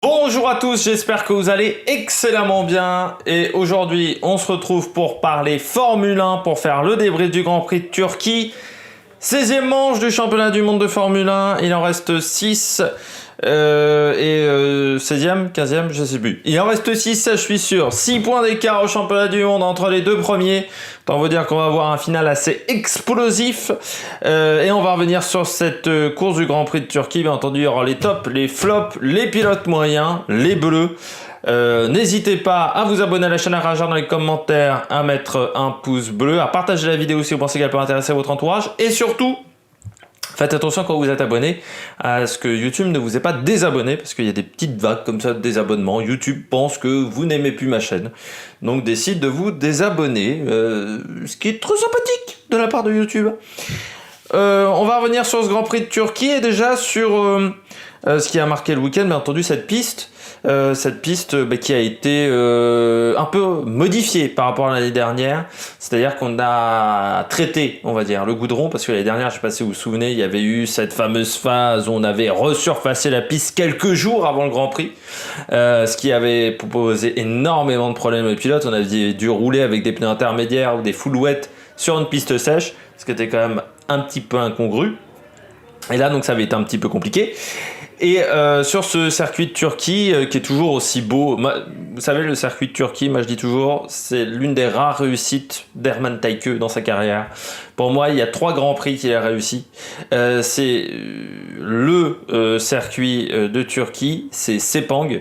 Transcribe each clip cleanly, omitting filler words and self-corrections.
Bonjour à tous, j'espère que vous allez excellemment bien et aujourd'hui on se retrouve pour parler Formule 1, pour faire le débrief du Grand Prix de Turquie. 16e manche du championnat du monde de Formule 1, il en reste 6 16e, 15e, je sais plus. Il en reste 6, ça je suis sûr. 6 points d'écart au championnat du monde entre les deux premiers. Autant vous dire qu'on va avoir un final assez explosif. Et on va revenir sur cette course du Grand Prix de Turquie. Bien entendu, il y aura les tops, les flops, les pilotes moyens, les bleus. N'hésitez pas à vous abonner à la chaîne, à réagir dans les commentaires, à mettre un pouce bleu, à partager la vidéo si vous pensez qu'elle peut intéresser votre entourage. Et surtout, faites attention quand vous êtes abonné à ce que YouTube ne vous ait pas désabonné, parce qu'il y a des petites vagues comme ça de désabonnement. YouTube pense que vous n'aimez plus ma chaîne, donc décide de vous désabonner, ce qui est trop sympathique de la part de YouTube. On va revenir sur ce Grand Prix de Turquie et déjà sur ce qui a marqué le week-end, bien entendu cette piste qui a été un peu modifiée par rapport à l'année dernière, c'est-à-dire qu'on a traité, on va dire, le goudron, parce que l'année dernière, je sais pas si vous vous souvenez, il y avait eu cette fameuse phase où on avait resurfacé la piste quelques jours avant le Grand Prix, ce qui avait posé énormément de problèmes aux pilotes. On avait dû rouler avec des pneus intermédiaires ou des full wet sur une piste sèche, ce qui était quand même un petit peu incongru. Et là, donc, ça avait été un petit peu compliqué. Et sur ce circuit de Turquie, qui est toujours aussi beau, vous savez, le circuit de Turquie, moi je dis toujours, c'est l'une des rares réussites d'Hermann Teyke dans sa carrière. Pour moi, il y a 3 grands prix qu'il a réussi. C'est le circuit de Turquie, c'est Sepang.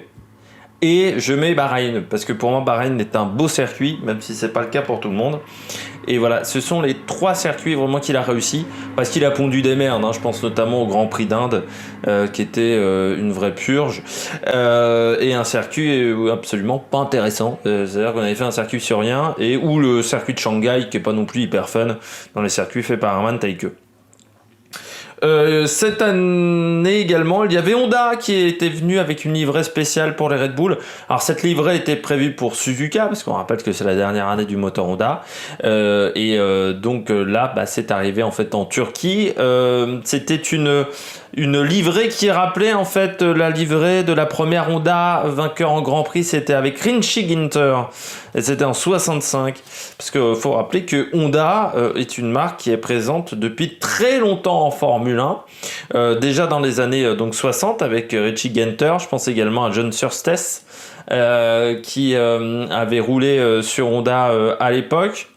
Et je mets Bahreïn, parce que pour moi Bahreïn est un beau circuit, même si c'est pas le cas pour tout le monde. Et voilà, ce sont les 3 circuits vraiment qu'il a réussi, parce qu'il a pondu des merdes, hein. Je pense notamment au Grand Prix d'Inde, qui était une vraie purge, et un circuit absolument pas intéressant. C'est-à-dire qu'on avait fait un circuit sur rien, et ou le circuit de Shanghai, qui est pas non plus hyper fun dans les circuits faits par Hermann Teyke. Cette année également, il y avait Honda qui était venu avec une livrée spéciale pour les Red Bull. Alors cette livrée était prévue pour Suzuka, parce qu'on rappelle que c'est la dernière année du moteur Honda. Donc là, c'est arrivé en fait en Turquie. C'était une livrée qui rappelait en fait la livrée de la première Honda vainqueur en Grand Prix. C'était avec Rinchi Ginter. Et c'était en 65. Parce qu'il faut rappeler que Honda est une marque qui est présente depuis très longtemps en Formule 1. Déjà dans les années 60 avec Rinchi Ginter. Je pense également à John Surtees qui avait roulé sur Honda à l'époque.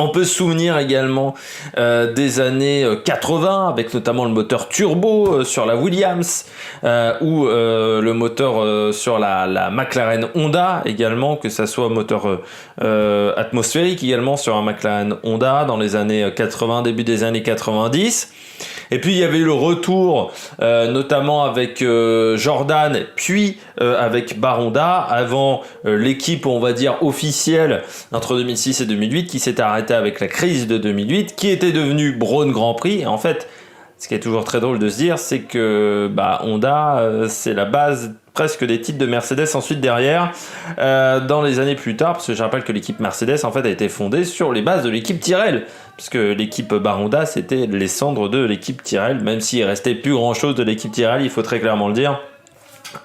On peut se souvenir également des années 80 avec notamment le moteur turbo sur la Williams ou le moteur sur la McLaren Honda également, que ça soit moteur atmosphérique également sur un McLaren Honda dans les années 80, début des années 90. Et puis il y avait eu le retour notamment avec Jordan, puis avec Honda, avant l'équipe on va dire officielle entre 2006 et 2008 qui s'est arrêtée avec la crise de 2008, qui était devenue Braun Grand Prix. Et en fait, ce qui est toujours très drôle de se dire, c'est que Honda, c'est la base presque des titres de Mercedes ensuite derrière, dans les années plus tard, parce que je rappelle que l'équipe Mercedes en fait a été fondée sur les bases de l'équipe Tyrrell, puisque l'équipe Honda c'était les cendres de l'équipe Tyrrell, même s'il restait plus grand chose de l'équipe Tyrrell, il faut très clairement le dire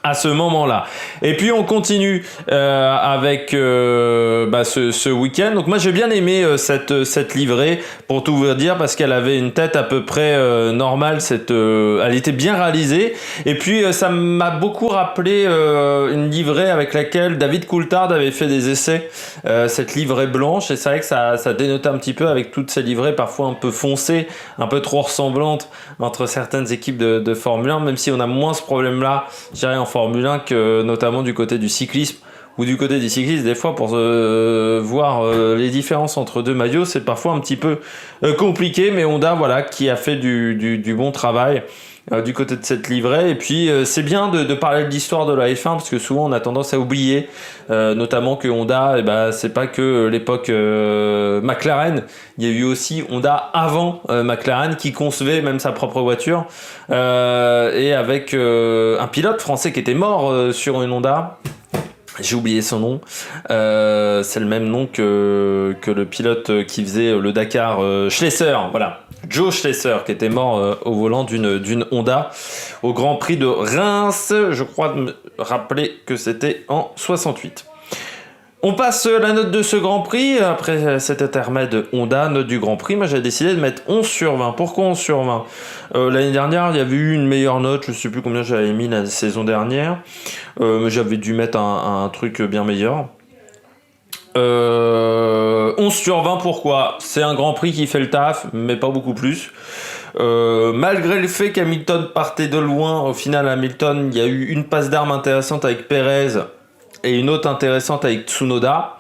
à ce moment-là. Et puis on continue avec ce week-end. Donc moi j'ai bien aimé cette livrée, pour tout vous dire, parce qu'elle avait une tête à peu près normale. Elle était bien réalisée. Et puis ça m'a beaucoup rappelé une livrée avec laquelle David Coulthard avait fait des essais. Cette livrée blanche. Et c'est vrai que ça dénotait un petit peu avec toutes ces livrées parfois un peu foncées, un peu trop ressemblantes entre certaines équipes de Formule 1, même si on a moins ce problème-là, je dirais, en Formule 1 que notamment du côté du cyclisme, ou du côté des cyclistes, des fois pour voir les différences entre deux maillots, c'est parfois un petit peu compliqué, mais Honda qui a fait du bon travail du côté de cette livrée. Et puis c'est bien de parler de l'histoire de la F1, parce que souvent on a tendance à oublier notamment que Honda, c'est pas que l'époque McLaren, il y a eu aussi Honda avant McLaren qui concevait même sa propre voiture, et avec un pilote français qui était mort sur une Honda, J'ai oublié son nom. C'est le même nom que le pilote qui faisait le Dakar, Schlesser, voilà. Joe Schlesser, qui était mort au volant d'une Honda au Grand Prix de Reims. Je crois me rappeler que c'était en 68. On passe la note de ce Grand Prix. Après cet intermède Honda, note du Grand Prix, moi j'ai décidé de mettre 11 sur 20. Pourquoi 11 sur 20 ? L'année dernière, il y avait eu une meilleure note, je sais plus combien j'avais mis la saison dernière, mais j'avais dû mettre un truc bien meilleur. 11 sur 20, pourquoi ? C'est un Grand Prix qui fait le taf, mais pas beaucoup plus. Malgré le fait qu'Hamilton partait de loin, au final Hamilton, il y a eu une passe d'armes intéressante avec Perez, et une autre intéressante avec Tsunoda,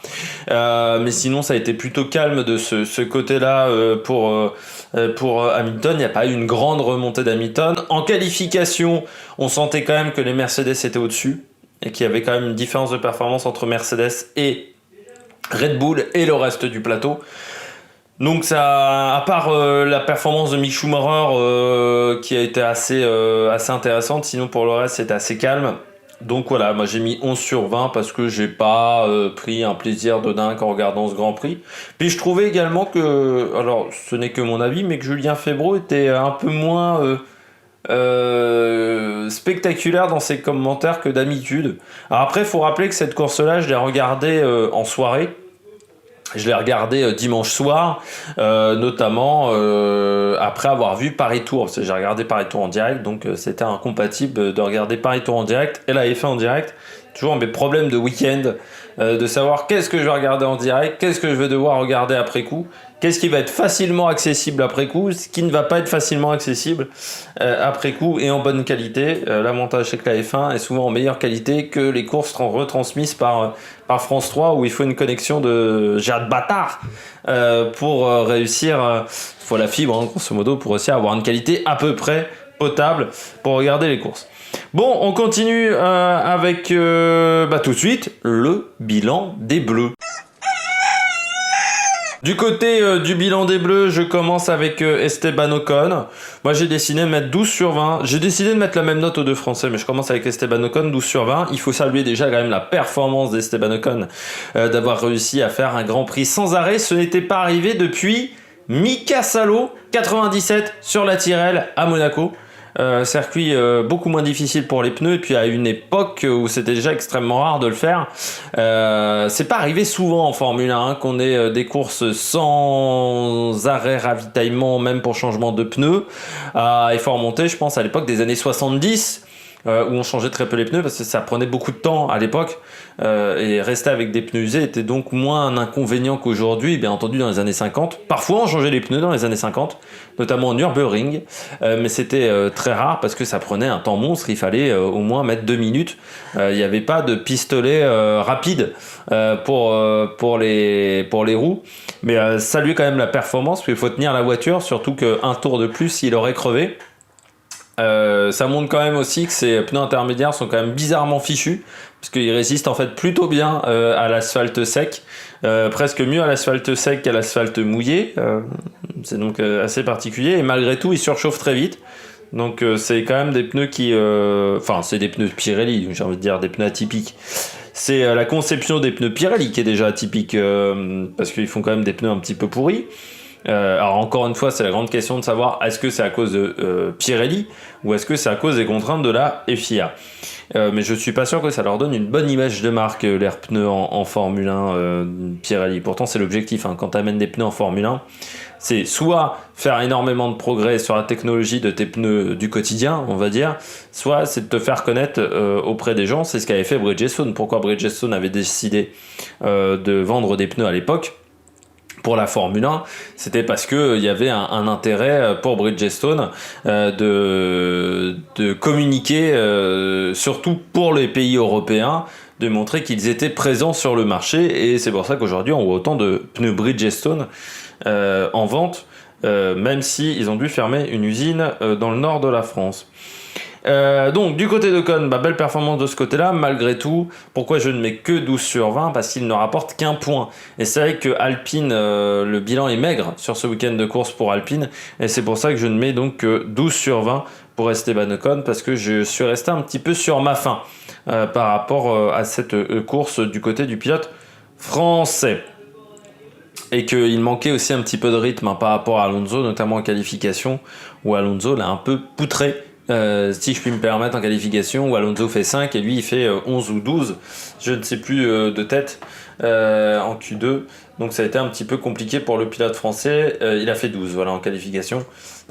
mais sinon ça a été plutôt calme de ce côté-là pour Hamilton. Il n'y a pas eu une grande remontée d'Hamilton. En qualification, on sentait quand même que les Mercedes étaient au-dessus et qu'il y avait quand même une différence de performance entre Mercedes et Red Bull et le reste du plateau. Donc ça, à part la performance de Mick Schumacher qui a été assez intéressante, sinon pour le reste c'était assez calme. Donc voilà, moi j'ai mis 11 sur 20 parce que j'ai pas pris un plaisir de dingue en regardant ce Grand Prix. Puis je trouvais également que, alors ce n'est que mon avis, mais que Julien Febvre était un peu moins spectaculaire dans ses commentaires que d'habitude. Alors après, il faut rappeler que cette course-là, je l'ai regardée en soirée. Je l'ai regardé dimanche soir, notamment après avoir vu Paris-Tours, parce que j'ai regardé Paris-Tours en direct, donc c'était incompatible de regarder Paris-Tours en direct et la F1 en direct. Toujours mes problèmes de week-end, de savoir qu'est-ce que je vais regarder en direct, qu'est-ce que je vais devoir regarder après coup, qu'est-ce qui va être facilement accessible après coup, ce qui ne va pas être facilement accessible après coup et en bonne qualité. L'avantage c'est que la F1 est souvent en meilleure qualité que les courses retransmises par France 3 où il faut une connexion de Gérard Bâtard pour réussir, il faut la fibre grosso modo pour réussir à avoir une qualité à peu près potable pour regarder les courses. Bon, on continue avec tout de suite le bilan des Bleus. Du côté du bilan des Bleus, je commence avec Esteban Ocon. Moi, j'ai décidé de mettre 12 sur 20. J'ai décidé de mettre la même note aux deux Français, mais je commence avec Esteban Ocon, 12 sur 20. Il faut saluer déjà quand même la performance d'Esteban Ocon d'avoir réussi à faire un Grand Prix sans arrêt. Ce n'était pas arrivé depuis Mika Salo, 97 sur la Tyrrell à Monaco. Circuit beaucoup moins difficile pour les pneus et puis à une époque où c'était déjà extrêmement rare de le faire. C'est pas arrivé souvent en Formule 1 qu'on ait des courses sans arrêt ravitaillement, même pour changement de pneus. Il faut remonter, je pense, à l'époque des années 70 où on changeait très peu les pneus parce que ça prenait beaucoup de temps à l'époque et rester avec des pneus usés était donc moins un inconvénient qu'aujourd'hui. Bien entendu dans les années 50, parfois on changeait les pneus dans les années 50, notamment en Nürburgring, mais c'était très rare parce que ça prenait un temps monstre, il fallait au moins mettre 2 minutes. Il n'y avait pas de pistolet rapide pour les roues, mais saluer quand même la performance, parce qu'il faut tenir la voiture, surtout qu'un tour de plus il aurait crevé. Ça montre quand même aussi que ces pneus intermédiaires sont quand même bizarrement fichus parce qu'ils résistent en fait plutôt bien à l'asphalte sec, presque mieux à l'asphalte sec qu'à l'asphalte mouillé. C'est donc assez particulier et malgré tout ils surchauffent très vite. Donc c'est quand même des pneus qui... c'est des pneus Pirelli, j'ai envie de dire des pneus atypiques. C'est la conception des pneus Pirelli qui est déjà atypique parce qu'ils font quand même des pneus un petit peu pourris. Alors encore une fois, c'est la grande question de savoir est-ce que c'est à cause de Pirelli ou est-ce que c'est à cause des contraintes de la FIA. Mais je suis pas sûr que ça leur donne une bonne image de marque, les pneus en Formule 1 Pirelli. Pourtant c'est l'objectif, quand tu amènes des pneus en Formule 1, c'est soit faire énormément de progrès sur la technologie de tes pneus du quotidien, on va dire, soit c'est de te faire connaître auprès des gens. C'est ce qu'avait fait Bridgestone. Pourquoi Bridgestone avait décidé de vendre des pneus à l'époque pour la Formule 1, c'était parce que il y avait un intérêt pour Bridgestone de communiquer, surtout pour les pays européens, de montrer qu'ils étaient présents sur le marché, et c'est pour ça qu'aujourd'hui on voit autant de pneus Bridgestone en vente, même si ils ont dû fermer une usine dans le nord de la France. Donc du côté d'Ocon, belle performance de ce côté-là, malgré tout. Pourquoi je ne mets que 12 sur 20 ? Parce qu'il ne rapporte qu'un point. Et c'est vrai que Alpine, le bilan est maigre sur ce week-end de course pour Alpine, et c'est pour ça que je ne mets donc que 12 sur 20 pour Esteban Ocon, parce que je suis resté un petit peu sur ma faim. par rapport à cette course du côté du pilote français. Et qu'il manquait aussi un petit peu de rythme par rapport à Alonso, notamment en qualification, où Alonso l'a un peu poutré, si je puis me permettre, en qualification, où Alonso fait 5 et lui il fait 11 ou 12, je ne sais plus de tête, en Q2. Donc ça a été un petit peu compliqué pour le pilote français. Il a fait 12 voilà, en qualification,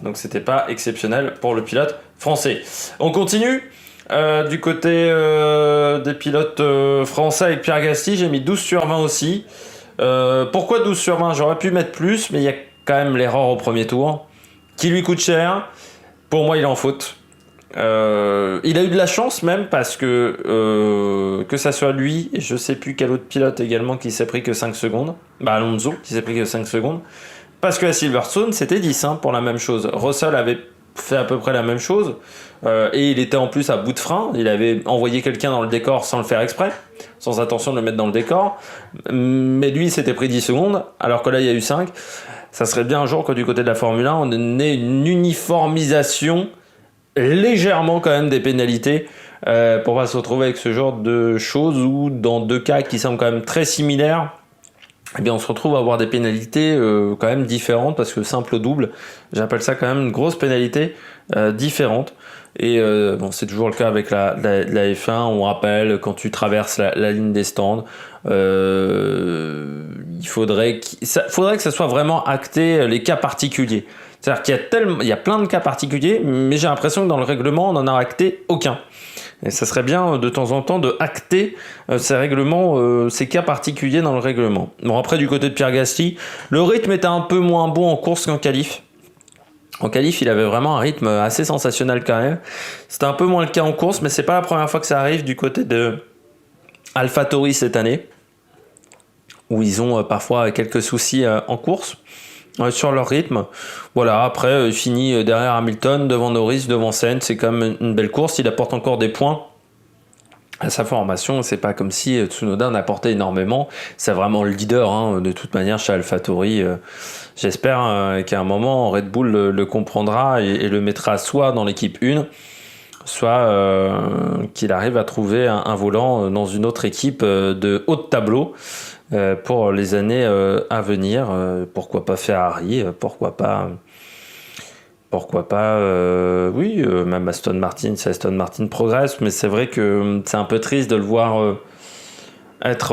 donc c'était pas exceptionnel pour le pilote français. On continue. Du côté des pilotes français avec Pierre Gasly, j'ai mis 12 sur 20 aussi. Pourquoi 12 sur 20? J'aurais pu mettre plus, mais il y a quand même l'erreur au premier tour qui lui coûte cher. Pour moi, il est en faute. Il a eu de la chance même parce que ça soit lui et je sais plus quel autre pilote également qui s'est pris que 5 secondes. Alonso qui s'est pris que 5 secondes. Parce que à Silverstone, c'était 10 pour la même chose. Russell avait fait à peu près la même chose. Et il était en plus à bout de frein. Il avait envoyé quelqu'un dans le décor sans le faire exprès, sans intention de le mettre dans le décor. Mais lui, il s'était pris 10 secondes, alors que là, il y a eu 5. Ça serait bien un jour que du côté de la Formule 1, on ait une uniformisation légèrement quand même des pénalités pour pas se retrouver avec ce genre de choses où, dans deux cas qui semblent quand même très similaires, eh bien on se retrouve à avoir des pénalités quand même différentes, parce que simple ou double, j'appelle ça quand même une grosse pénalité différente. Et bon, c'est toujours le cas avec la F1. On rappelle, quand tu traverses la ligne des stands, il faudrait que ça soit vraiment acté, les cas particuliers. C'est-à-dire qu'il y a plein de cas particuliers, mais j'ai l'impression que dans le règlement, on n'en a acté aucun. Et ça serait bien de temps en temps de acter ces règlements, ces cas particuliers dans le règlement. Bon, après, du côté de Pierre Gasly, le rythme était un peu moins bon en course qu'en qualif. En qualif, il avait vraiment un rythme assez sensationnel quand même. C'était un peu moins le cas en course, mais c'est pas la première fois que ça arrive du côté de AlphaTauri cette année, où ils ont parfois quelques soucis en course sur leur rythme. Voilà, après, il finit derrière Hamilton, devant Norris, devant Sainz. C'est quand même une belle course. Il apporte encore des points à sa formation. C'est pas comme si Tsunoda n'apportait énormément. C'est vraiment le leader, de toute manière, chez AlphaTauri. J'espère qu'à un moment, Red Bull le comprendra et le mettra soit dans l'équipe 1, soit qu'il arrive à trouver un volant dans une autre équipe de haut de tableau pour les années à venir. Pourquoi pas Ferrari, pourquoi pas même Aston Martin, si Aston Martin progresse, mais c'est vrai que c'est un peu triste de le voir être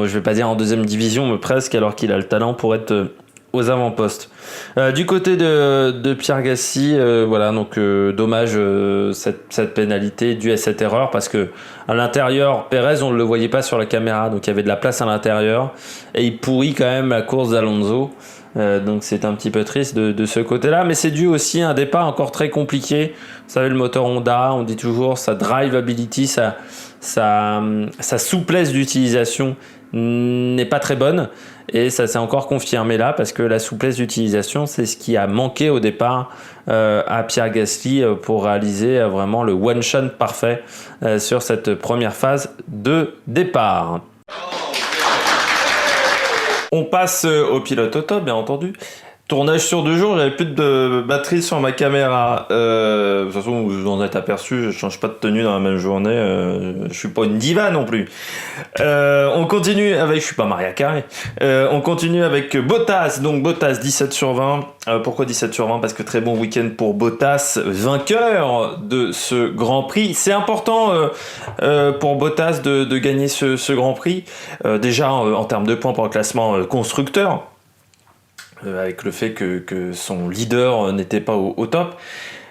je vais pas dire en deuxième division, mais presque, alors qu'il a le talent pour être aux avant-postes. Du côté de Pierre Gasly, voilà, donc dommage cette pénalité due à cette erreur, parce que à l'intérieur, Pérez, on ne le voyait pas sur la caméra, donc il y avait de la place à l'intérieur et il pourrit quand même la course d'Alonso. Donc c'est un petit peu triste de ce côté-là, mais c'est dû aussi à un départ encore très compliqué. Vous savez, le moteur Honda, on dit toujours sa drivability, sa souplesse d'utilisation n'est pas très bonne, et ça s'est encore confirmé là, parce que la souplesse d'utilisation, c'est ce qui a manqué au départ à Pierre Gasly pour réaliser vraiment le one shot parfait sur cette première phase de départ. On passe au pilote auto, bien entendu. Tournage sur 2 jours, j'avais plus de batterie sur ma caméra. De toute façon, vous en êtes aperçu, je change pas de tenue dans la même journée. Je suis pas une diva non plus. On continue avec, je suis pas Maria Carey. On continue avec Bottas. Donc Bottas 17 sur 20. Pourquoi 17 sur 20? Parce que très bon week-end pour Bottas, vainqueur de ce Grand Prix. C'est important pour Bottas de gagner ce Grand Prix. Déjà en termes de points pour le classement constructeur. Avec le fait que son leader n'était pas au top.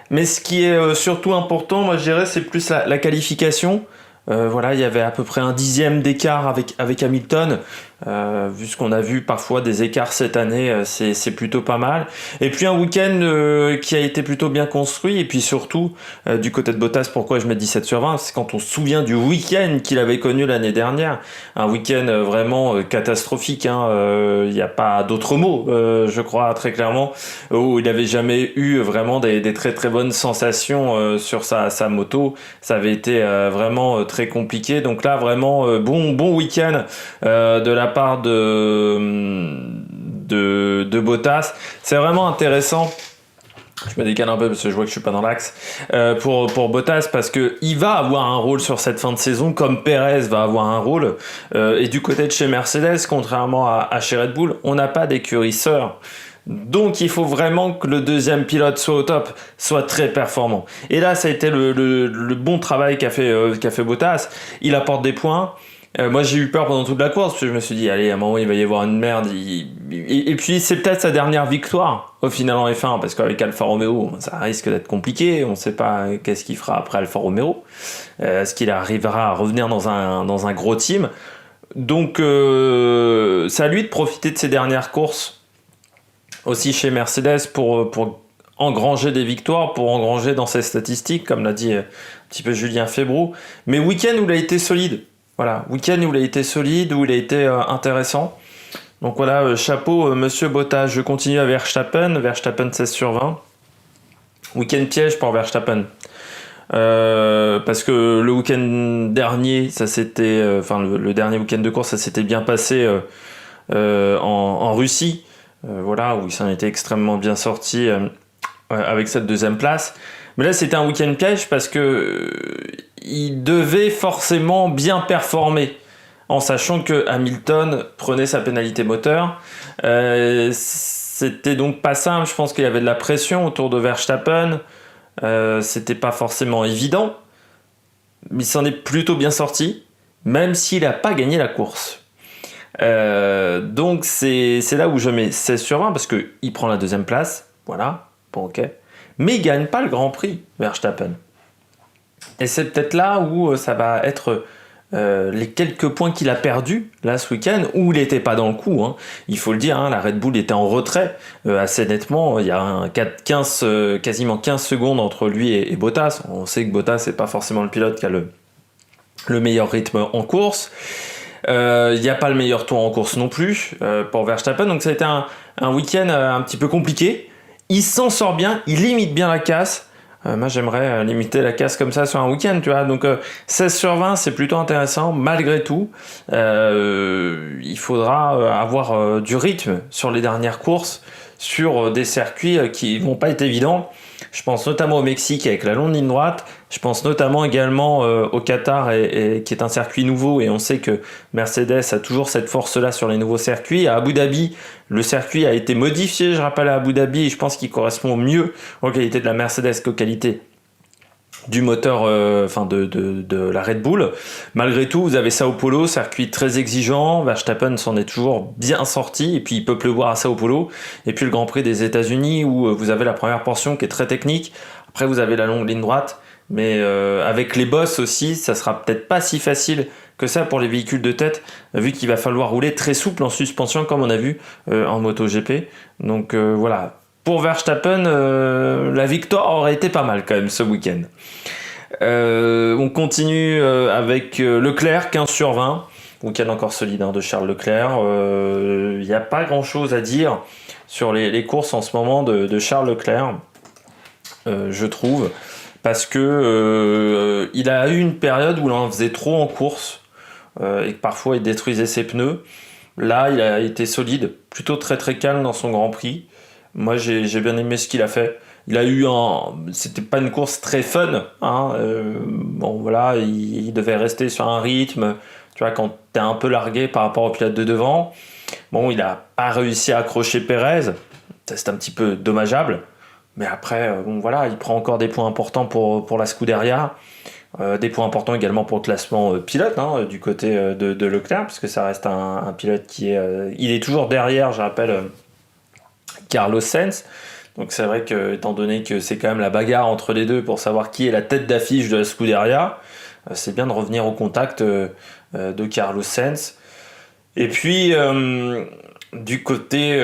Mais ce qui est surtout important, moi je dirais, c'est plus la qualification. Voilà, il y avait à peu près un 10e d'écart avec Hamilton. Vu ce qu'on a vu parfois des écarts cette année, c'est plutôt pas mal. Et puis un week-end qui a été plutôt bien construit. Et puis surtout, du côté de Bottas, pourquoi je mets 17 sur 20? C'est quand on se souvient du week-end qu'il avait connu l'année dernière. Un week-end vraiment catastrophique. Il n'y a pas d'autre mot, je crois, très clairement. Où il n'avait jamais eu vraiment des très très bonnes sensations sur sa moto. Ça avait été vraiment très compliqué. Donc là, vraiment bon week-end de la part de Bottas. C'est vraiment intéressant Je me décale un peu parce que je vois que je suis pas dans l'axe. Pour Bottas, parce que il va avoir un rôle sur cette fin de saison, comme Perez va avoir un rôle. Et du côté de chez Mercedes, contrairement à chez Red Bull, on n'a pas d'écurie sœur. Donc il faut vraiment que le deuxième pilote soit au top, soit très performant. Et là, ça a été le bon travail qu'a fait Bottas. Il apporte des points. Moi, j'ai eu peur pendant toute la course, parce que je me suis dit, allez, à un moment, il va y avoir une merde. Et puis, c'est peut-être sa dernière victoire, au final, en F1, parce qu'avec Alfa Romeo, ça risque d'être compliqué. On ne sait pas qu'est-ce qu'il fera après Alfa Romeo. Est-ce qu'il arrivera à revenir dans un gros team? Donc, c'est à lui de profiter de ses dernières courses, aussi chez Mercedes, pour engranger des victoires, pour engranger dans ses statistiques, comme l'a dit un petit peu Julien Febroux. Mais week-end où il a été solide. Voilà, week-end où il a été solide, où il a été intéressant. Donc voilà, chapeau Monsieur Bottas. Je continue à Verstappen 16/20. Week-end piège pour Verstappen. Parce que le week-end dernier, ça s'était, le dernier week-end de course, ça s'était bien passé en Russie. Voilà, où il s'en était extrêmement bien sorti avec cette deuxième place. Mais là, c'était un week-end piège parce que il devait forcément bien performer, en sachant que Hamilton prenait sa pénalité moteur. C'était donc pas simple. Je pense qu'il y avait de la pression autour de Verstappen. C'était pas forcément évident, mais il s'en est plutôt bien sorti, même s'il n'a pas gagné la course. Donc c'est là où je mets 16/20 parce qu'il prend la deuxième place. Voilà, bon ok. Mais il gagne pas le Grand Prix, Verstappen. Et c'est peut-être là où ça va être les quelques points qu'il a perdus là ce week-end, où il n'était pas dans le coup. Hein. Il faut le dire, hein, la Red Bull était en retrait assez nettement. Il y a quasiment 15 secondes entre lui et Bottas. On sait que Bottas n'est pas forcément le pilote qui a le meilleur rythme en course. Il n'y a pas le meilleur tour en course non plus pour Verstappen. Donc ça a été un week-end un petit peu compliqué. Il s'en sort bien, il limite bien la casse. Moi, j'aimerais limiter la casse comme ça sur un week-end, tu vois. Donc, 16/20, c'est plutôt intéressant. Malgré tout, il faudra avoir du rythme sur les dernières courses, sur des circuits qui vont pas être évidents. Je pense notamment au Mexique avec la longue ligne droite. Je pense notamment également au Qatar, qui est un circuit nouveau. Et on sait que Mercedes a toujours cette force-là sur les nouveaux circuits. À Abu Dhabi, le circuit a été modifié, je rappelle, à Abu Dhabi. Et je pense qu'il correspond mieux aux qualités de la Mercedes qu'aux qualités du moteur de la Red Bull. Malgré tout, vous avez Sao Paulo, circuit très exigeant. Verstappen s'en est toujours bien sorti, et puis il peut pleuvoir à Sao Paulo. Et puis le Grand Prix des États-Unis, où vous avez la première portion qui est très technique. Après, vous avez la longue ligne droite, mais avec les bosses aussi, ça sera peut-être pas si facile que ça pour les véhicules de tête, vu qu'il va falloir rouler très souple en suspension, comme on a vu en MotoGP. Donc voilà. Pour Verstappen, la victoire aurait été pas mal quand même ce week-end. On continue avec Leclerc, 15/20. Week-end encore solide de Charles Leclerc. Il n'y a pas grand-chose à dire sur les courses en ce moment de Charles Leclerc, je trouve. Parce que il a eu une période où il en faisait trop en course et que parfois il détruisait ses pneus. Là, il a été solide, plutôt très très calme dans son Grand Prix. Moi, j'ai bien aimé ce qu'il a fait. Il a eu c'était pas une course très fun, hein. Bon, voilà, il devait rester sur un rythme. Tu vois, quand t'es un peu largué par rapport au pilote de devant. Bon, il a pas réussi à accrocher Pérez. C'est un petit peu dommageable. Mais après, bon, voilà, il prend encore des points importants pour la Scuderia. Des points importants également pour le classement pilote, hein, du côté de Leclerc, parce que ça reste un pilote qui est... il est toujours derrière, je rappelle... Carlos Sainz. Donc c'est vrai que, étant donné que c'est quand même la bagarre entre les deux pour savoir qui est la tête d'affiche de la Scuderia, c'est bien de revenir au contact de Carlos Sainz. Et puis du côté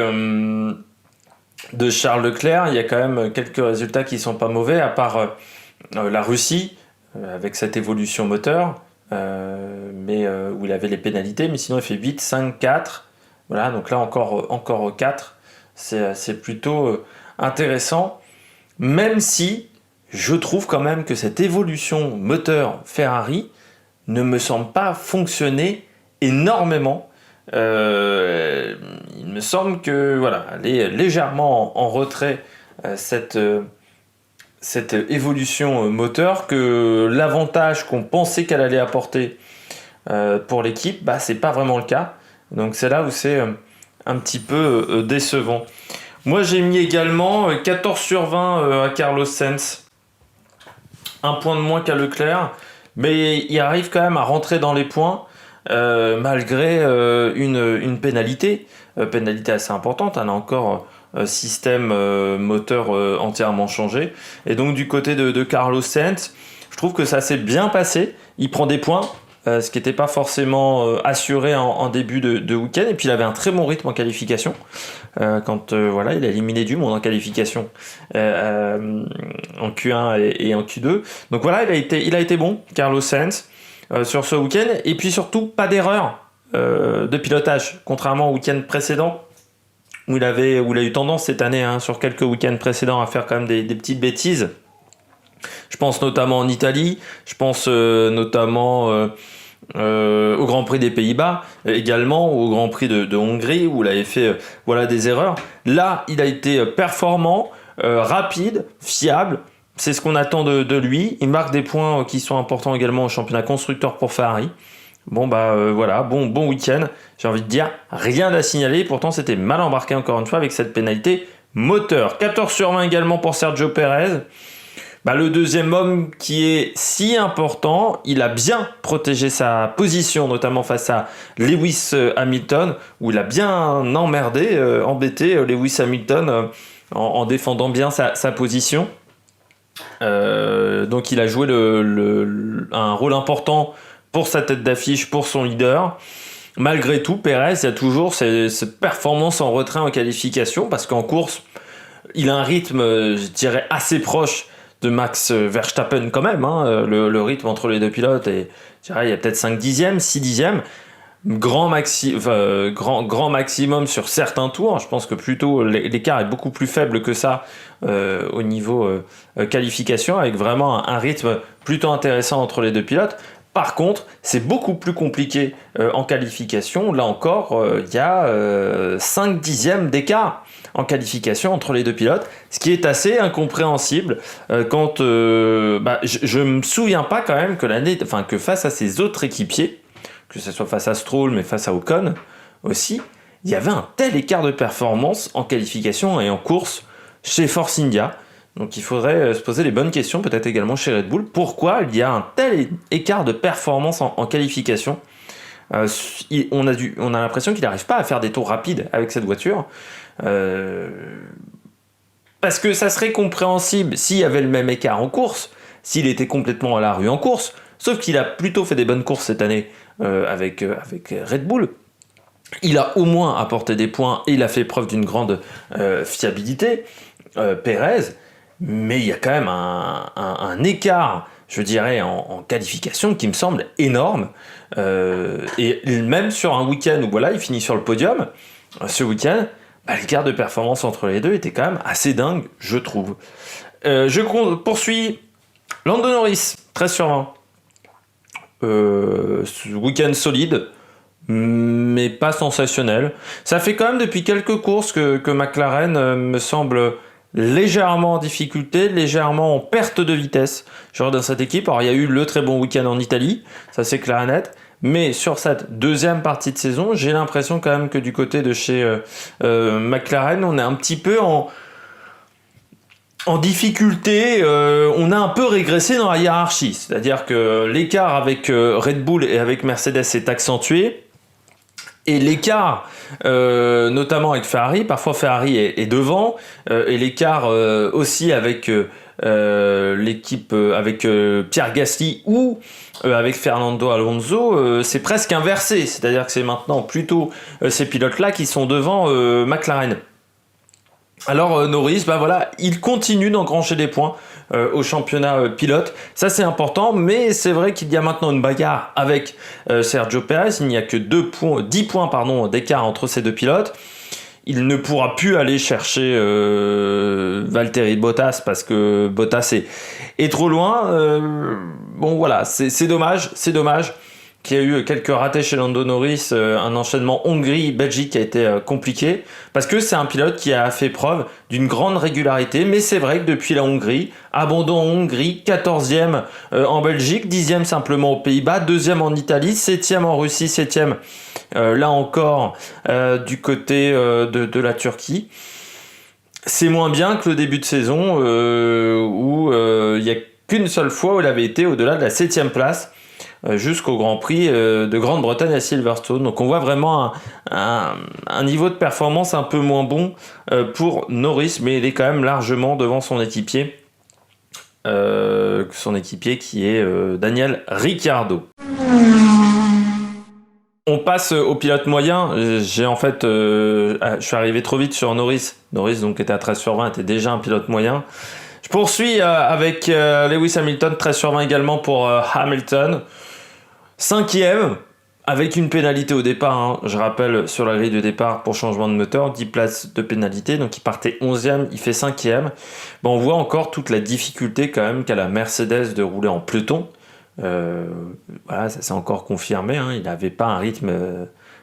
de Charles Leclerc, il y a quand même quelques résultats qui sont pas mauvais, à part la Russie avec cette évolution moteur, mais où il avait les pénalités, mais sinon il fait 8, 5, 4. Voilà, donc là encore 4. C'est plutôt intéressant, même si je trouve quand même que cette évolution moteur Ferrari ne me semble pas fonctionner énormément. Il me semble que voilà, elle est légèrement en retrait cette évolution moteur, que l'avantage qu'on pensait qu'elle allait apporter pour l'équipe, c'est pas vraiment le cas. Donc c'est là où c'est un petit peu décevant. Moi j'ai mis également 14 sur 20 à Carlos Sainz. Un point de moins qu'à Leclerc, mais il arrive quand même à rentrer dans les points malgré une pénalité. Pénalité assez importante, là encore système moteur entièrement changé. Et donc du côté de Carlos Sainz, je trouve que ça s'est bien passé. Il prend des points, ce qui n'était pas forcément assuré en début de week-end. Et puis il avait un très bon rythme en qualification. Quand il a éliminé du monde en qualification en Q1 et en Q2. Donc voilà, il a été bon, Carlos Sainz, sur ce week-end. Et puis surtout, pas d'erreur de pilotage, contrairement au week-end précédent, où il a eu tendance cette année, sur quelques week-ends précédents, à faire quand même des petites bêtises. Je pense notamment en Italie, je pense notamment au Grand Prix des Pays-Bas, également au Grand Prix de Hongrie, où il avait fait des erreurs. Là, il a été performant, rapide, fiable. C'est ce qu'on attend de lui. Il marque des points qui sont importants également au championnat constructeur pour Ferrari. Bon week-end, j'ai envie de dire, rien à signaler, pourtant c'était mal embarqué encore une fois avec cette pénalité moteur. 14 sur 20 également pour Sergio Pérez. Le deuxième homme qui est si important, il a bien protégé sa position, notamment face à Lewis Hamilton, où il a bien embêté Lewis Hamilton en défendant bien sa position. Donc il a joué un rôle important pour sa tête d'affiche, pour son leader. Malgré tout, Pérez, il y a toujours cette performance en retrait en qualification, parce qu'en course, il a un rythme, je dirais, assez proche de Max Verstappen quand même. Le rythme entre les deux pilotes, et je dirais, il y a peut-être 5 dixièmes, 6 dixièmes. Grand maximum sur certains tours. Je pense que plutôt l'écart est beaucoup plus faible que ça au niveau qualification, avec vraiment un rythme plutôt intéressant entre les deux pilotes. Par contre, c'est beaucoup plus compliqué en qualification. Là encore, il y a 5 dixièmes d'écart en qualification entre les deux pilotes, ce qui est assez incompréhensible quand je me souviens pas quand même que face à ses autres équipiers, que ce soit face à Stroll mais face à Ocon aussi, il y avait un tel écart de performance en qualification et en course chez Force India. Donc il faudrait se poser les bonnes questions, peut-être également chez Red Bull. Pourquoi il y a un tel écart de performance en qualification ? On a l'impression qu'il n'arrive pas à faire des tours rapides avec cette voiture. Parce que ça serait compréhensible s'il y avait le même écart en course, s'il était complètement à la rue en course, sauf qu'il a plutôt fait des bonnes courses cette année avec Red Bull. Il a au moins apporté des points et il a fait preuve d'une grande fiabilité, Pérez, mais il y a quand même un écart, je dirais, en qualification qui me semble énorme. Et même sur un week-end où il finit sur le podium, ce week-end, l'écart de performance entre les deux était quand même assez dingue, je trouve. Je poursuis. Lando Norris, 13 sur 20. Ce week-end solide, mais pas sensationnel. Ça fait quand même depuis quelques courses que McLaren me semble légèrement en difficulté, légèrement en perte de vitesse dans cette équipe. Alors il y a eu le très bon week-end en Italie, ça c'est clair et net. Mais sur cette deuxième partie de saison, j'ai l'impression quand même que du côté de chez McLaren, on est un petit peu en difficulté, on a un peu régressé dans la hiérarchie. C'est-à-dire que l'écart avec Red Bull et avec Mercedes s'est accentué. Et l'écart, notamment avec Ferrari, parfois Ferrari est devant, et l'écart aussi avec l'équipe, avec Pierre Gasly ou avec Fernando Alonso, c'est presque inversé. C'est-à-dire que c'est maintenant plutôt ces pilotes-là qui sont devant McLaren. Alors Norris, il continue d'engranger des points au championnat pilote. Ça c'est important, mais c'est vrai qu'il y a maintenant une bagarre avec Sergio Pérez. Il n'y a que 10 points d'écart entre ces deux pilotes. Il ne pourra plus aller chercher Valtteri Bottas parce que Bottas est trop loin. C'est dommage. qui a eu quelques ratés chez Lando Norris, un enchaînement Hongrie-Belgique qui a été compliqué, parce que c'est un pilote qui a fait preuve d'une grande régularité, mais c'est vrai que depuis la Hongrie, abandon en Hongrie, 14e en Belgique, 10e simplement aux Pays-Bas, 2e en Italie, 7e en Russie, 7e là encore du côté de la Turquie. C'est moins bien que le début de saison où il n'y a qu'une seule fois où il avait été au-delà de la 7e place, jusqu'au Grand Prix de Grande-Bretagne à Silverstone. Donc on voit vraiment un niveau de performance un peu moins bon pour Norris, mais il est quand même largement devant son équipier qui est Daniel Ricciardo. On passe au pilote moyen. Je suis arrivé trop vite sur Norris. Norris, donc, était à 13 sur 20, était déjà un pilote moyen. Je poursuis avec Lewis Hamilton, 13 sur 20 également pour Hamilton. 5e, avec une pénalité au départ, hein. Je rappelle, sur la grille de départ pour changement de moteur, 10 places de pénalité, donc il partait 11e, il fait 5e. On voit encore toute la difficulté quand même qu'a la Mercedes de rouler en peloton. Voilà, ça s'est encore confirmé, hein. Il n'avait pas un rythme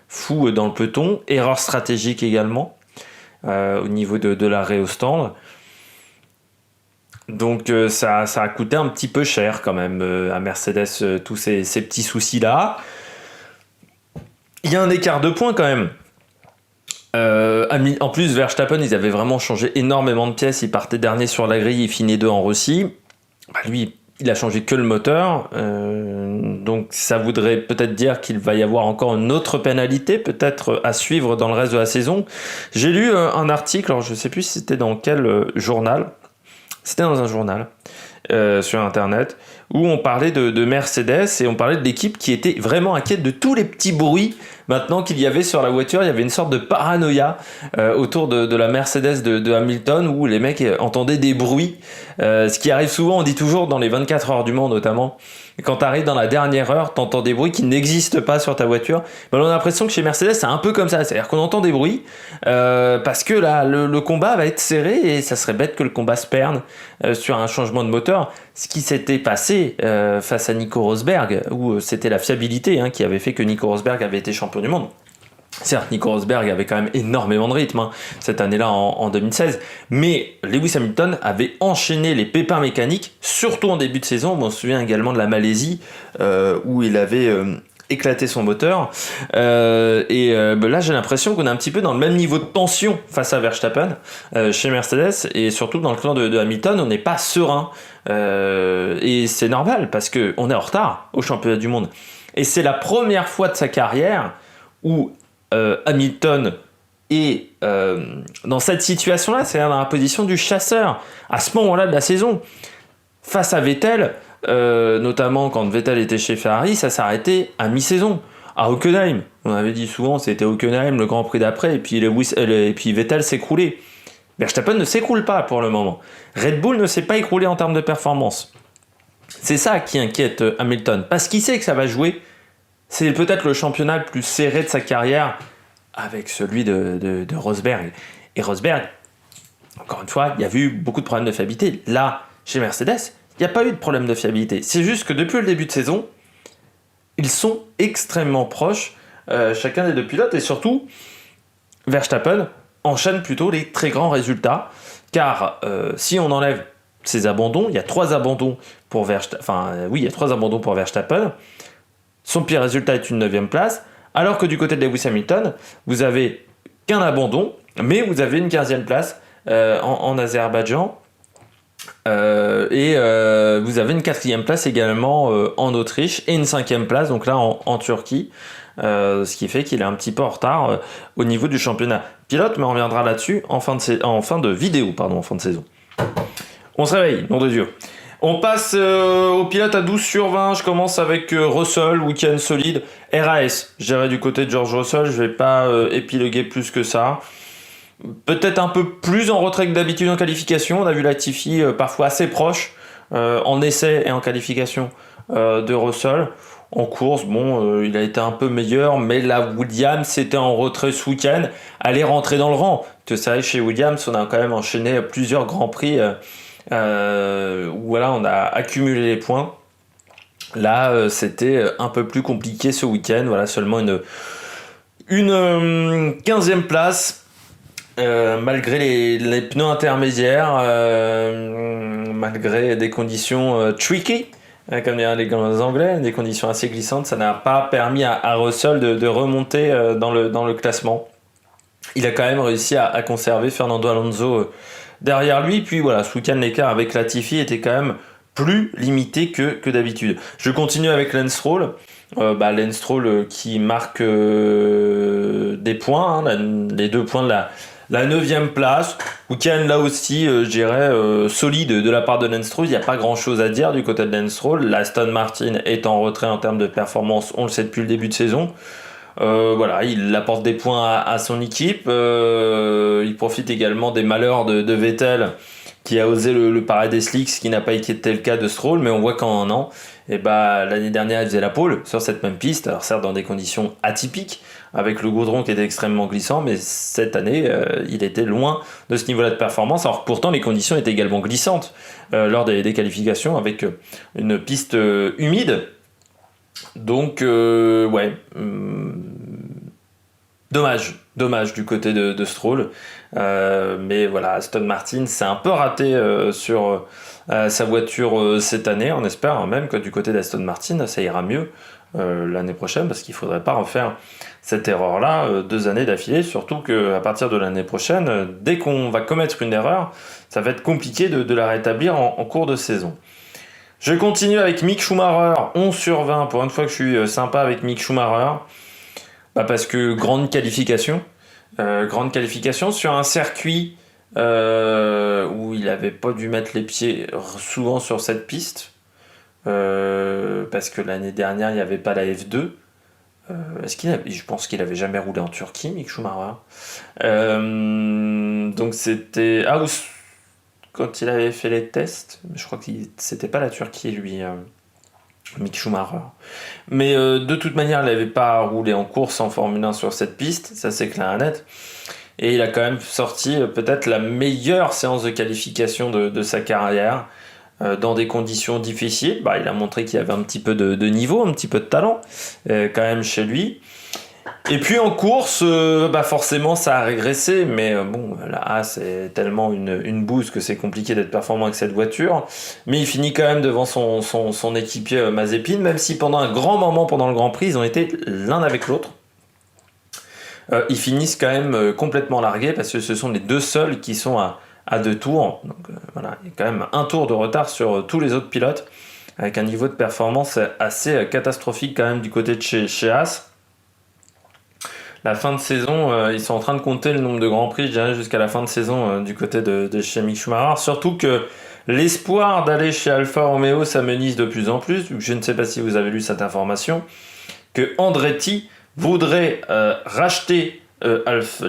fou dans le peloton. Erreur stratégique également au niveau de l'arrêt au stand. Donc ça a coûté un petit peu cher quand même à Mercedes, tous ces petits soucis-là. Il y a un écart de points quand même. En plus, Verstappen, ils avaient vraiment changé énormément de pièces. Il partait dernier sur la grille, il finit 2 en Russie. Lui, il a changé que le moteur. Donc ça voudrait peut-être dire qu'il va y avoir encore une autre pénalité, peut-être à suivre dans le reste de la saison. J'ai lu un article, alors je ne sais plus si c'était dans quel journal. C'était dans un journal sur internet où on parlait de Mercedes et on parlait de l'équipe qui était vraiment inquiète de tous les petits bruits maintenant qu'il y avait sur la voiture. Il y avait une sorte de paranoïa autour de la Mercedes de Hamilton où les mecs entendaient des bruits, ce qui arrive souvent, on dit toujours dans les 24 heures du Mans notamment. Et quand tu arrives dans la dernière heure, tu entends des bruits qui n'existent pas sur ta voiture. On a l'impression que chez Mercedes, c'est un peu comme ça. C'est-à-dire qu'on entend des bruits parce que là, le combat va être serré et ça serait bête que le combat se perde sur un changement de moteur. Ce qui s'était passé face à Nico Rosberg, où c'était la fiabilité qui avait fait que Nico Rosberg avait été champion du monde. Certes, Nico Rosberg avait quand même énormément de rythme cette année-là en 2016, mais Lewis Hamilton avait enchaîné les pépins mécaniques, surtout en début de saison. On se souvient également de la Malaisie, où il avait éclaté son moteur. Là, j'ai l'impression qu'on est un petit peu dans le même niveau de tension face à Verstappen chez Mercedes, et surtout dans le clan de Hamilton, on n'est pas serein. Et c'est normal, parce qu'on est en retard au championnat du monde. Et c'est la première fois de sa carrière où Hamilton est dans cette situation-là, c'est-à-dire dans la position du chasseur, à ce moment-là de la saison, face à Vettel, notamment quand Vettel était chez Ferrari, ça s'est arrêté à mi-saison, à Hockenheim. On avait dit souvent c'était Hockenheim le Grand Prix d'après, et puis Vettel s'écroulait. Verstappen ne s'écroule pas pour le moment. Red Bull ne s'est pas écroulé en termes de performance. C'est ça qui inquiète Hamilton, parce qu'il sait que ça va jouer. C'est peut-être le championnat le plus serré de sa carrière avec celui de Rosberg. Et Rosberg, encore une fois, il y a eu beaucoup de problèmes de fiabilité. Là, chez Mercedes, il n'y a pas eu de problème de fiabilité. C'est juste que depuis le début de saison, ils sont extrêmement proches, chacun des deux pilotes. Et surtout, Verstappen enchaîne plutôt les très grands résultats. Car si on enlève ces abandons, il y a 3 abandons pour Verstappen. Son pire résultat est une 9e place, alors que du côté de Lewis Hamilton, vous avez qu'un abandon, mais vous avez une 15e place en Azerbaïdjan, et vous avez une 4e place également en Autriche, et une 5e place, donc là en Turquie, ce qui fait qu'il est un petit peu en retard au niveau du championnat pilote, mais on reviendra là-dessus en fin de vidéo, en fin de saison. On se réveille, nom de Dieu. On passe au pilote à 12 sur 20. Je commence avec Russell, week-end solide. RAS, j'irai du côté de George Russell. Je vais pas épiloguer plus que ça. Peut-être un peu plus en retrait que d'habitude en qualification. On a vu Latifi parfois assez proche en essai et en qualification de Russell. En course, il a été un peu meilleur, mais la Williams était en retrait ce week-end. Elle est rentrée dans le rang. Tu sais, chez Williams, on a quand même enchaîné plusieurs grands prix où on a accumulé les points. Là, c'était un peu plus compliqué ce week-end. Voilà, seulement une 15e place, malgré les pneus intermédiaires, malgré des conditions tricky, comme diraient les Anglais, des conditions assez glissantes. Ça n'a pas permis à Russell de remonter dans le classement. Il a quand même réussi à conserver Fernando Alonso derrière lui. Puis voilà, ce week-end, l'écart avec Latifi était quand même plus limité que d'habitude. Je continue avec Lance Stroll. Lance Stroll qui marque des points, les 2 points de la 9e place. Week-end là aussi, je dirais, solide de la part de Lance Stroll. Il n'y a pas grand-chose à dire du côté de Lance Stroll. L'Aston Martin est en retrait en termes de performance, on le sait depuis le début de saison. Il apporte des points à son équipe. Il profite également des malheurs de Vettel qui a osé le parade des slicks, ce qui n'a pas été le cas de Stroll, mais on voit qu'en un an, l'année dernière il faisait la pole sur cette même piste, alors certes dans des conditions atypiques, avec le goudron qui était extrêmement glissant, mais cette année il était loin de ce niveau-là de performance, alors pourtant les conditions étaient également glissantes lors des qualifications, avec une piste humide. Donc, dommage du côté de Stroll. Mais voilà, Aston Martin s'est un peu raté sur sa voiture cette année. On espère même que du côté d'Aston Martin, ça ira mieux l'année prochaine, parce qu'il ne faudrait pas refaire cette erreur-là 2 années d'affilée. Surtout qu'à partir de l'année prochaine, dès qu'on va commettre une erreur, ça va être compliqué de la rétablir en cours de saison. Je continue avec Mick Schumacher, 11 sur 20, pour une fois que je suis sympa avec Mick Schumacher, parce que grande qualification sur un circuit où il n'avait pas dû mettre les pieds souvent sur cette piste, parce que l'année dernière il n'y avait pas la F2. Je pense qu'il avait jamais roulé en Turquie, Mick Schumacher. Donc c'était... quand il avait fait les tests, je crois que c'était pas la Turquie lui, Mick Schumacher. Mais de toute manière, il n'avait pas roulé en course en Formule 1 sur cette piste, ça c'est clair et net. Et il a quand même sorti peut-être la meilleure séance de qualification de sa carrière, dans des conditions difficiles. Il a montré qu'il y avait un petit peu de niveau, un petit peu de talent quand même chez lui. Et puis en course, forcément ça a régressé, mais la A c'est tellement une bouse que c'est compliqué d'être performant avec cette voiture. Mais il finit quand même devant son équipier Mazepin, même si pendant un grand moment pendant le Grand Prix, ils ont été l'un avec l'autre. Ils finissent quand même complètement largués, parce que ce sont les 2 seuls qui sont à 2 tours. Donc il y a quand même un tour de retard sur tous les autres pilotes, avec un niveau de performance assez catastrophique quand même du côté de chez Haas. La fin de saison, ils sont en train de compter le nombre de grands prix, je dirais, jusqu'à la fin de saison du côté de chez Mick Schumacher. Surtout que l'espoir d'aller chez Alfa Romeo s'amenuise de plus en plus. Je ne sais pas si vous avez lu cette information, que Andretti voudrait racheter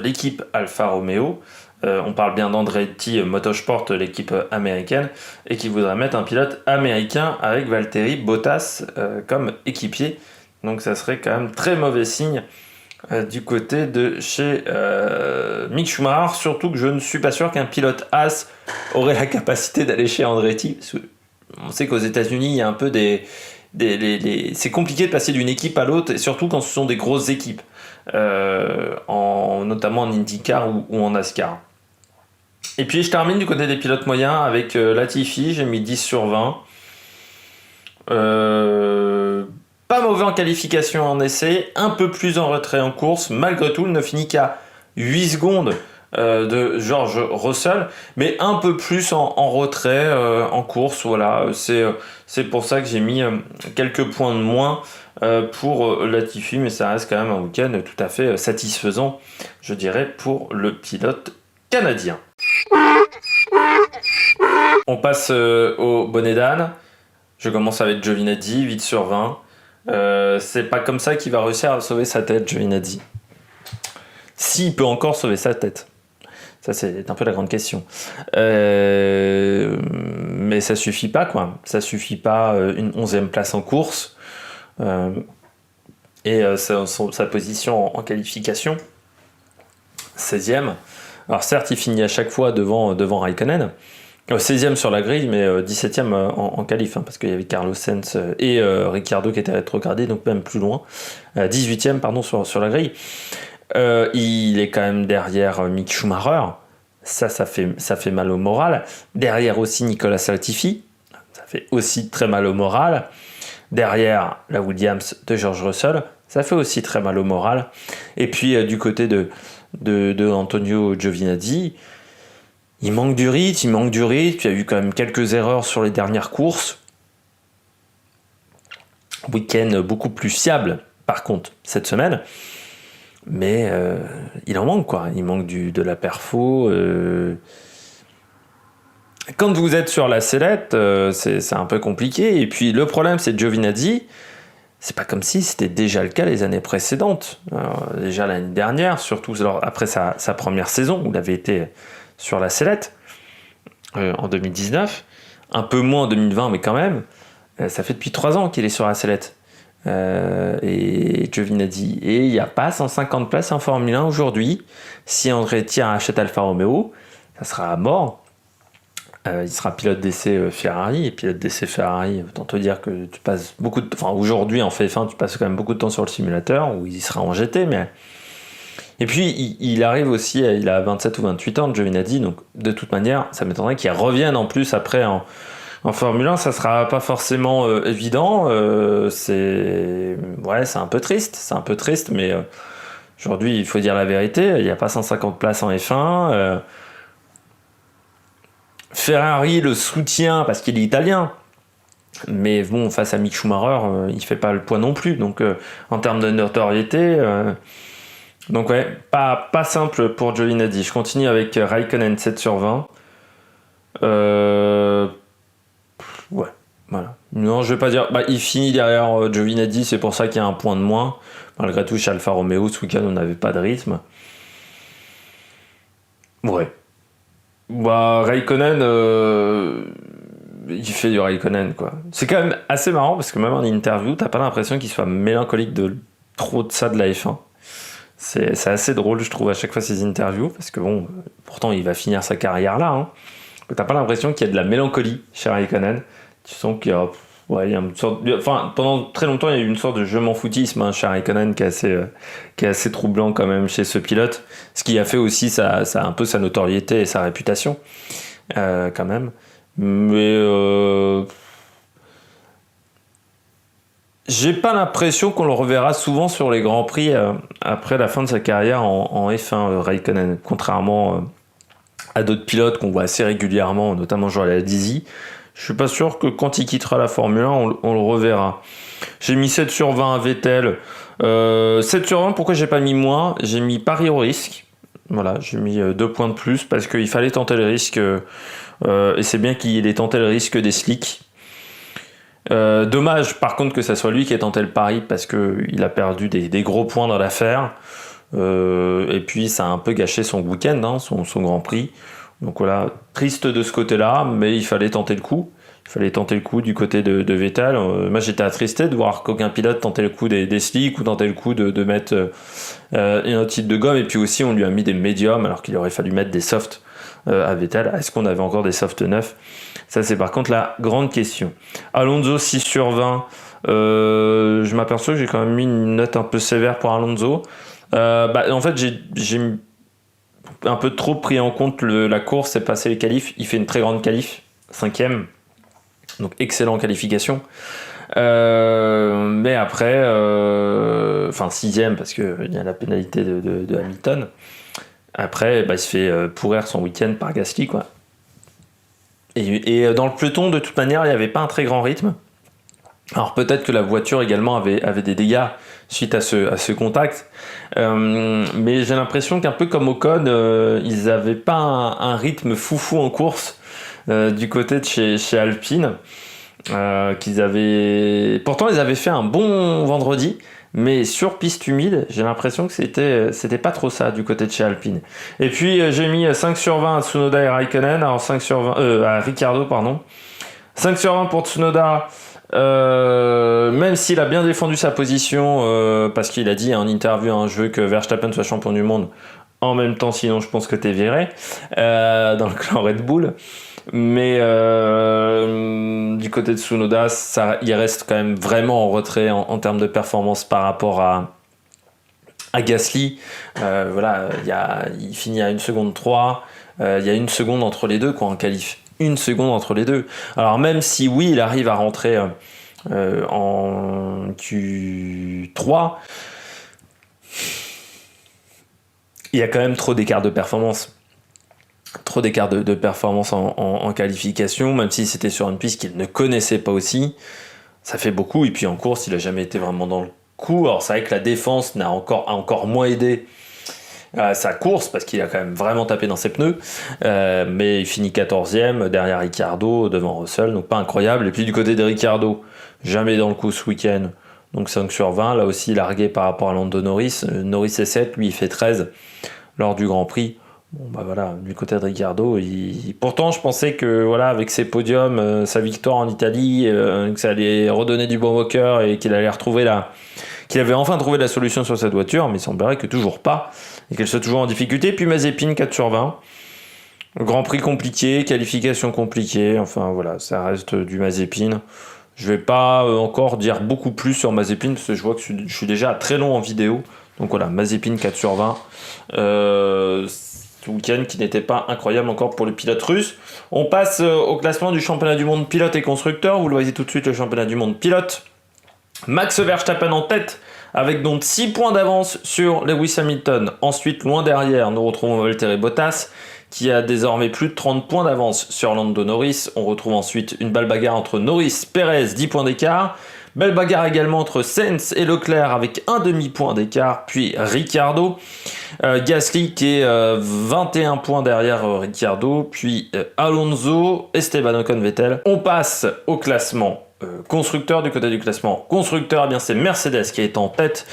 l'équipe Alfa Romeo. On parle bien d'Andretti Motorsport, l'équipe américaine, et qui voudrait mettre un pilote américain avec Valtteri Bottas comme équipier. Donc ça serait quand même très mauvais signe du côté de chez Mick Schumacher, surtout que je ne suis pas sûr qu'un pilote Haas aurait la capacité d'aller chez Andretti. On sait qu'aux États-Unis, il y a un peu c'est compliqué de passer d'une équipe à l'autre, et surtout quand ce sont des grosses équipes, notamment en IndyCar ou en NASCAR. Et puis je termine du côté des pilotes moyens avec Latifi, j'ai mis 10 sur 20. Pas mauvais en qualification en essai, un peu plus en retrait en course. Malgré tout, il ne finit qu'à 8 secondes de George Russell, mais un peu plus en retrait en course. Voilà, c'est pour ça que j'ai mis quelques points de moins pour Latifi, mais ça reste quand même un week-end tout à fait satisfaisant, je dirais, pour le pilote canadien. On passe au bonnet d'âne. Je commence avec Giovinazzi, 8 sur 20. C'est pas comme ça qu'il va réussir à sauver sa tête, Giovinazzi. S'il peut encore sauver sa tête. Ça, c'est un peu la grande question. Mais ça suffit pas, quoi. Ça suffit pas, une 11e place en course. Et sa position en qualification, 16e. Alors certes, il finit à chaque fois devant Raikkonen, 16e sur la grille, mais 17e en qualif, hein, parce qu'il y avait Carlos Sainz et Ricciardo qui étaient rétrogradés, donc même plus loin. 18e, pardon, sur la grille. Il est quand même derrière Mick Schumacher. Ça fait mal au moral. Derrière aussi Nicolas Latifi. Ça fait aussi très mal au moral. Derrière la Williams de George Russell. Ça fait aussi très mal au moral. Et puis du côté de Antonio Giovinazzi, il manque du rythme, il y a eu quand même quelques erreurs sur les dernières courses. Week-end beaucoup plus fiable, par contre, cette semaine. Mais il en manque, quoi. Il manque de la perfo. Quand vous êtes sur la sellette, c'est un peu compliqué. Et puis le problème, c'est Giovinazzi. C'est pas comme si c'était déjà le cas les années précédentes. Déjà l'année dernière, surtout après sa première saison, où il avait été sur la sellette en 2019. Un peu moins en 2020, mais quand même. Ça fait depuis 3 ans qu'il est sur la sellette. Et Giovinazzi. Et il n'y a pas 150 places en Formule 1 aujourd'hui. Si André Thier achète Alfa Romeo, ça sera à mort. Il sera pilote d'essai Ferrari. Et pilote d'essai Ferrari, autant te dire que tu passes beaucoup de temps. Enfin, aujourd'hui en F1, tu passes quand même beaucoup de temps sur le simulateur où il sera en GT. Mais... Et puis, il arrive aussi, il a 27 ou 28 ans, Giovinazzi. Donc, de toute manière, ça m'étonnerait qu'il revienne en plus après en Formule 1, ça sera pas forcément évident. C'est un peu triste, mais aujourd'hui, il faut dire la vérité. Il n'y a pas 150 places en F1. Ferrari le soutient parce qu'il est italien. Mais bon, face à Mick Schumacher, il fait pas le poids non plus. Donc, en termes de notoriété, donc ouais, pas simple pour Giovinazzi. Je continue avec Raikkonen 7 sur 20. Ouais, voilà. Non, je vais pas dire. Il finit derrière Giovinazzi, c'est pour ça qu'il y a un point de moins. Malgré tout, chez Alfa Romeo, ce week-end, on n'avait pas de rythme. Ouais. Raikkonen, il fait du Raikkonen, quoi. C'est quand même assez marrant parce que même en interview, t'as pas l'impression qu'il soit mélancolique de trop de ça de la F1. C'est assez drôle, je trouve, à chaque fois ces interviews, parce que bon, pourtant, il va finir sa carrière là, hein. T'as pas l'impression qu'il y a de la mélancolie chez Raikkonen. Tu sens qu'il y a, il y a une sorte pendant très longtemps, il y a eu une sorte de je m'en foutisme, hein, chez Raikkonen qui est assez troublant quand même chez ce pilote. Ce qui a fait aussi ça un peu sa notoriété et sa réputation, quand même. Mais j'ai pas l'impression qu'on le reverra souvent sur les Grands Prix après la fin de sa carrière en F1, Raikkonen, contrairement à d'autres pilotes qu'on voit assez régulièrement, notamment Joël Alesi. Je suis pas sûr que quand il quittera la Formule 1, on le reverra. J'ai mis 7 sur 20 à Vettel. 7 sur 20, pourquoi j'ai pas mis moins ? J'ai mis pari au risque. Voilà, j'ai mis 2 points de plus parce qu'il fallait tenter le risque. Et c'est bien qu'il ait tenté le risque des slicks. Dommage par contre que ça soit lui qui ait tenté le pari parce qu'il a perdu des gros points dans l'affaire. Et puis ça a un peu gâché son week-end, hein, son Grand Prix. Donc voilà, triste de ce côté-là, mais il fallait tenter le coup. Il fallait tenter le coup du côté de Vettel. Moi j'étais attristé de voir qu'aucun pilote tentait le coup des slicks ou tentait le coup de mettre un autre type de gomme. Et puis aussi on lui a mis des médiums alors qu'il aurait fallu mettre des softs à Vettel. Est-ce qu'on avait encore des softs neufs ? Ça c'est par contre la grande question. Alonso 6 sur 20. Je m'aperçois que j'ai quand même mis une note un peu sévère pour Alonso. En fait, j'ai un peu trop pris en compte la course et passé les qualifs. Il fait une très grande qualif, 5e, donc excellent qualification. Mais après, 6e parce qu'il y a la pénalité de Hamilton. Après, il se fait pourrir son week-end par Gasly, quoi. Et dans le peloton, de toute manière, il n'y avait pas un très grand rythme. Alors peut-être que la voiture également avait des dégâts suite à ce contact, mais j'ai l'impression qu'un peu comme Ocon, ils n'avaient pas un rythme foufou en course du côté de chez Alpine. Pourtant ils avaient fait un bon vendredi, mais sur piste humide, j'ai l'impression que c'était pas trop ça du côté de chez Alpine. Et puis j'ai mis 5 sur 20 à Tsunoda et Raikkonen, alors 5 sur 20 à Ricciardo, pardon. 5 sur 20 pour Tsunoda. Même s'il a bien défendu sa position, parce qu'il a dit en interview, je veux que Verstappen soit champion du monde en même temps, sinon je pense que t'es viré dans le clan Red Bull. Mais du côté de Tsunoda, il reste quand même vraiment en retrait en termes de performance par rapport à Gasly. Voilà, il finit à 1 seconde 3. Il y a 1 seconde entre les deux, quoi, en qualif. 1 seconde entre les deux. Alors même si oui, il arrive à rentrer en Q3, il y a quand même trop d'écart de performance. Trop d'écart de performance en qualification, même si c'était sur une piste qu'il ne connaissait pas aussi. Ça fait beaucoup, et puis en course, il n'a jamais été vraiment dans le coup. Alors c'est vrai que la défense a encore moins aidé sa course, parce qu'il a quand même vraiment tapé dans ses pneus, mais il finit 14e, derrière Ricciardo, devant Russell, donc pas incroyable. Et puis du côté de Ricciardo, jamais dans le coup ce week-end, donc 5 sur 20, là aussi largué par rapport à Lando Norris. Norris est 7, lui il fait 13 lors du Grand Prix. Bon bah voilà, du côté de Ricciardo, pourtant je pensais que voilà, avec ses podiums, sa victoire en Italie, que ça allait redonner du bon au cœur et qu'il avait enfin trouvé la solution sur cette voiture, mais il semblerait que toujours pas, et qu'elle soit toujours en difficulté. Puis Mazepin 4 sur 20, Grand Prix compliqué, qualification compliquée, enfin voilà, ça reste du Mazepin. Je vais pas encore dire beaucoup plus sur Mazepin, parce que je vois que je suis déjà très long en vidéo. Donc voilà, Mazepin 4 sur 20. Ce week-end qui n'était pas incroyable encore pour le pilote russe. On passe au classement du championnat du monde pilote et constructeur. Vous le voyez tout de suite, le championnat du monde pilote. Max Verstappen en tête, avec donc 6 points d'avance sur Lewis Hamilton. Ensuite, loin derrière, nous retrouvons Valtteri Bottas, qui a désormais plus de 30 points d'avance sur Lando Norris. On retrouve ensuite une balle bagarre entre Norris, Perez, 10 points d'écart. Belle bagarre également entre Sainz et Leclerc avec un demi-point d'écart, puis Ricciardo. Gasly qui est 21 points derrière Ricciardo, puis Alonso, Esteban Ocon, Vettel. On passe au classement constructeur. Du côté du classement constructeur, eh bien c'est Mercedes qui est en tête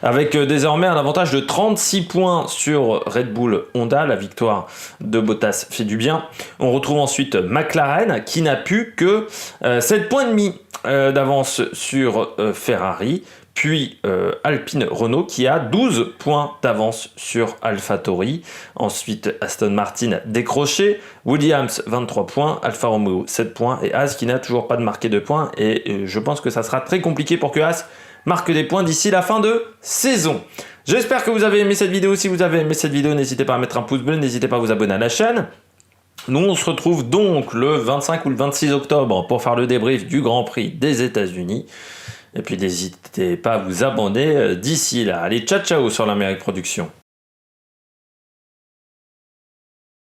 avec désormais un avantage de 36 points sur Red Bull Honda. La victoire de Bottas fait du bien. On retrouve ensuite McLaren qui n'a plus que 7 points et demi d'avance sur Ferrari, puis Alpine Renault qui a 12 points d'avance sur AlphaTauri. Ensuite Aston Martin décroché, Williams 23 points, Alfa Romeo 7 points et Haas qui n'a toujours pas de marqué de points, et je pense que ça sera très compliqué pour que Haas marque des points d'ici la fin de saison. J'espère que vous avez aimé cette vidéo. Si vous avez aimé cette vidéo, n'hésitez pas à mettre un pouce bleu, n'hésitez pas à vous abonner à la chaîne. Nous, on se retrouve donc le 25 ou le 26 octobre pour faire le débrief du Grand Prix des États-Unis. Et puis n'hésitez pas à vous abonner d'ici là. Allez, ciao ciao sur l'Amérique Production.